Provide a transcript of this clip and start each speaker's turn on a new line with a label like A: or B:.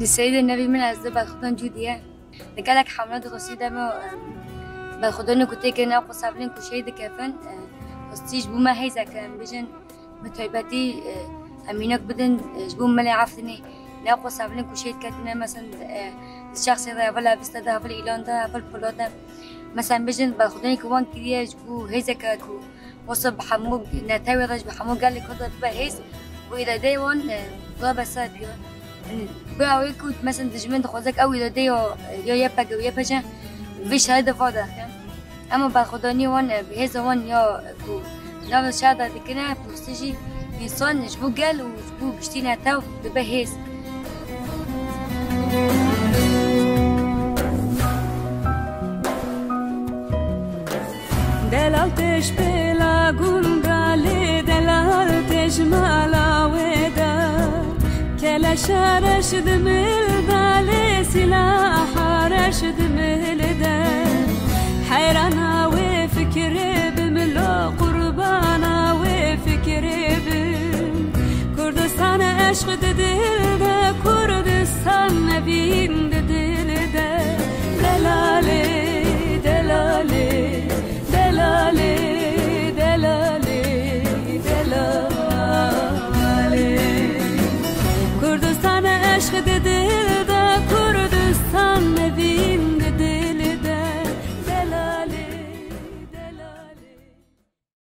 A: السيد النبي من أصدق خدان جودية لقالك حملات قصيدة ما بالخدان كتير كنا قصابين كشيد كفن قصتيج بما هيزا كان بجن متعبتي أمينك بدن جبون ملي عفتني لا قصابين كشيد كتنا مثلا الشخص هذا ولا بستده ولا إيلان ده ولا بلوده مثلا بجن بالخدان كوان كذي جبو هيزا كاكو وصل بحموق نتاوي رج بحموق قال لك هذا بهيز وإذا دايون ضرب ساديو بقى ويكود مثلا دجمن خوزك أو إذا دايو يا يبقى يا بجن فيش هذا فاضح أما بالخداني وان بهذا وان يا كو نعمل شهادة ذكرنا بوستيجي إنسان جبو قال وجبو بشتينا تاو بهيز
B: دلالتش بلا قندالي دلالتش مالا ودا كلا شارش دمل بالي سلاح رشد مهلدا حيرانا وفكري بملو قربانا وفكري بم كردستان عشق دل ده كردستان نبیم